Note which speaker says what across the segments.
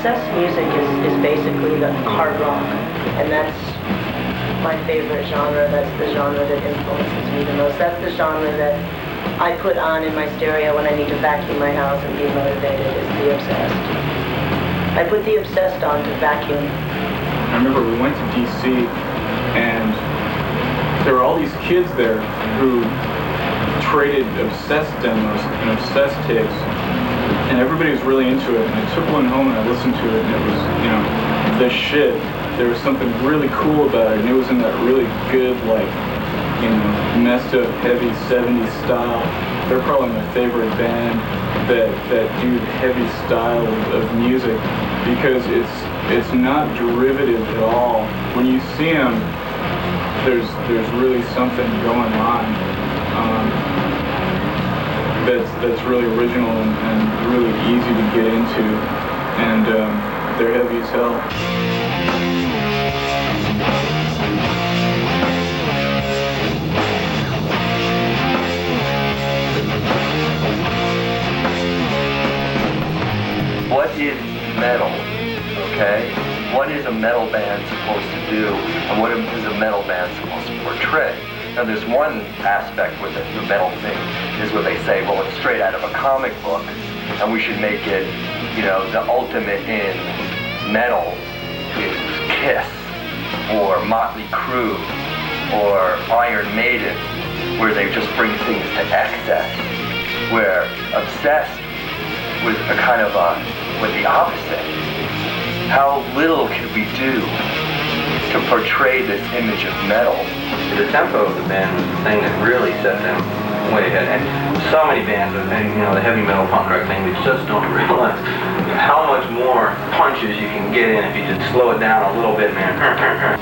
Speaker 1: Obsessed music is basically the hard rock, and that's my favorite genre. That's the genre that influences me the most. That's the genre that I put on in my stereo when I need to vacuum my house and be motivated, is the Obsessed. I put the Obsessed on to vacuum.
Speaker 2: I remember we went to DC, and there were all these kids there who traded Obsessed demos and Obsessed tapes, and everybody was really into it. And I took one home and I listened to it, and it was, you know, the shit. There was something really cool about it, and it was in that really good, like, you know, messed up, heavy 70s style. They're probably my favorite band that do heavy style of music, because it's not derivative at all. When you see them, there's really something going on that's really original and really easy to get into, and they're heavy as hell.
Speaker 3: What is metal, okay? What is a metal band supposed to do, and what is a metal band supposed to portray? Now there's one aspect with it, the metal thing, is where they say, well, it's straight out of a comic book, and we should make it, you know, the ultimate in metal is Kiss, or Motley Crue, or Iron Maiden, where they just bring things to excess, where Obsessed was a kind of with the opposite. How little could we do to portray this image of metal?
Speaker 4: The tempo of the band was the thing that really set them way ahead. And so many bands, and you know, the heavy metal punk rock thing, they just don't realize how much more punches you can get in if you just slow it down a little bit, man.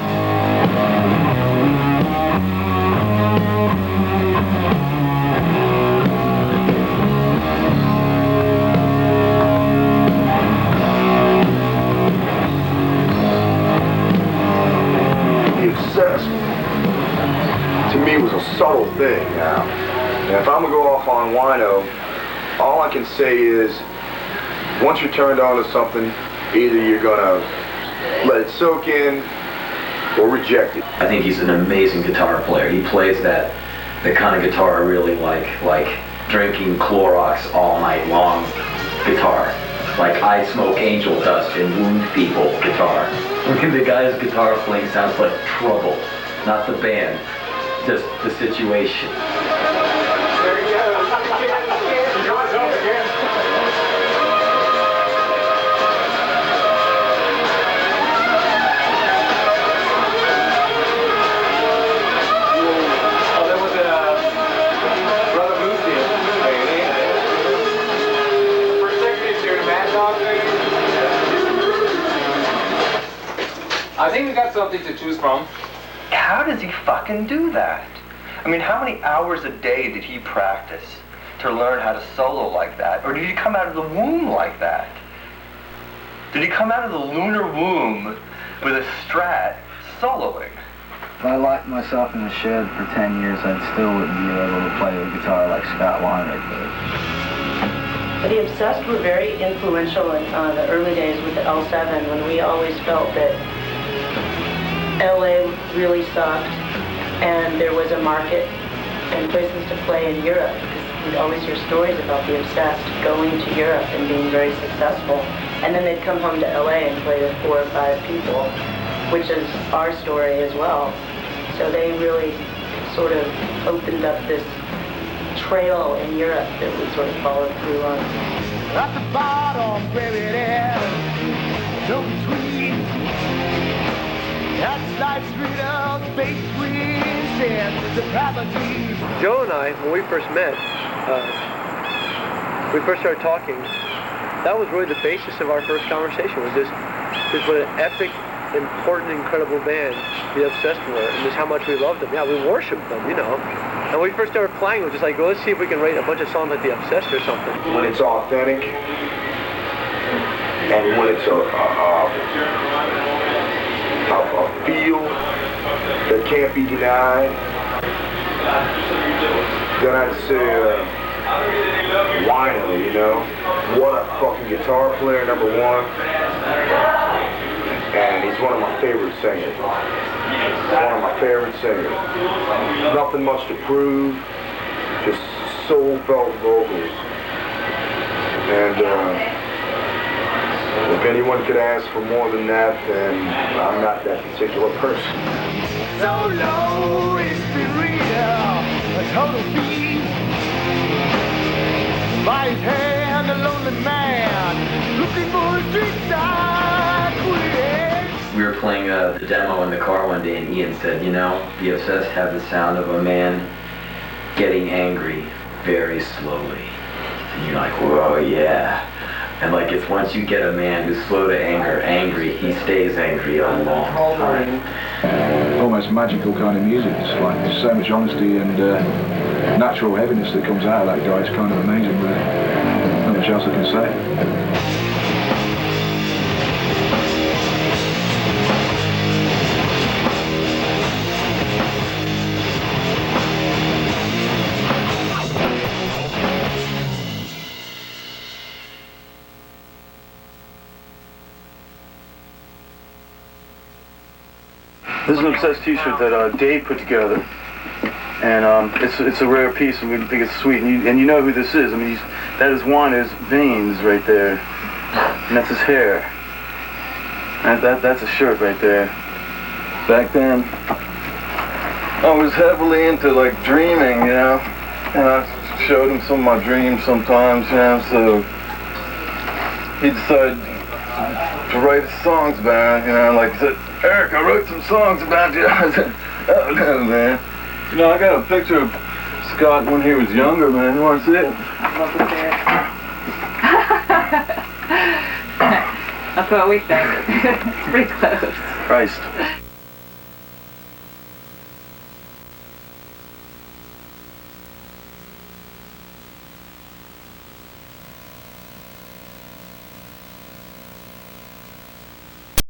Speaker 5: To me was a subtle thing now. And if I'm gonna go off on Wino, all I can say is, once you're turned on to something, either you're gonna let it soak in or reject it.
Speaker 6: I think he's an amazing guitar player. He plays the kind of guitar I really like drinking Clorox all night long guitar. Like I smoke angel dust and wound people guitar. The guy's guitar playing sounds like Trouble, not the band, just the situation.
Speaker 2: There he goes. He goes up again. Oh, that was Brother Bluesfield. First second is here to Mad Dog thing. I think we got something to choose from.
Speaker 3: How does he fucking do that? I mean, how many hours a day did he practice to learn how to solo like that? Or did he come out of the womb like that? Did he come out of the lunar womb with a Strat soloing?
Speaker 7: If I locked myself in the shed for 10 years, I still wouldn't be able to play the guitar like Scott Weimer did.
Speaker 1: The Obsessed were very influential in the early days with the L7, when we always felt that LA really sucked, and there was a market and places to play in Europe, because we'd always hear stories about the Obsessed going to Europe and being very successful, and then they'd come home to LA and play with 4 or 5 people, which is our story as well. So they really sort of opened up this trail in Europe that we sort of followed through on.
Speaker 8: At the bottom, baby, there, no between. That's life's freedom, space queens, and depravity.
Speaker 9: Joe and I, when we first met, we first started talking, that was really the basis of our first conversation, was just what an epic, important, incredible band the Obsessed were, and just how much we loved them. Yeah, we worshipped them, you know. And when we first started playing, it was just like, well, let's see if we can write a bunch of songs like the Obsessed or something.
Speaker 5: When it's authentic, and when it's a feel that can't be denied, then I'd say Wino, you know? What a fucking guitar player, number one. And he's one of my favorite singers. One of my favorite singers. Nothing much to prove, just soul-felt vocals. And if anyone could ask for more than that, then I'm not that particular person.
Speaker 8: Solo is the real, a total beat. By his hand, a lonely man, looking for a street side queen.
Speaker 6: We were playing the demo in the car one day, and Ian said, you know, The Obsessed have the sound of a man getting angry very slowly. And you're like, whoa, yeah. And like, it's once you get a man who's slow to angry, he stays angry a long time.
Speaker 10: Almost magical kind of music. It's like, there's so much honesty and natural heaviness that comes out of that guy. It's kind of amazing, really. Not much else I can say.
Speaker 11: This is an Obsessed t-shirt that Dave put together, and it's a rare piece, and we think it's sweet. And you know who this is. I mean, that is Wino's veins right there, and that's his hair. And that's a shirt right there. Back then, I was heavily into like dreaming, you know, and I showed him some of my dreams sometimes, you know. So he decided to write songs about it, you know, like he said, Eric, I wrote some songs about you. I said, oh no, man. You know, I got a picture of Scott when he was younger, man. You want to see it?
Speaker 12: I'd love to see it. That's what we think. It's pretty close.
Speaker 11: Christ.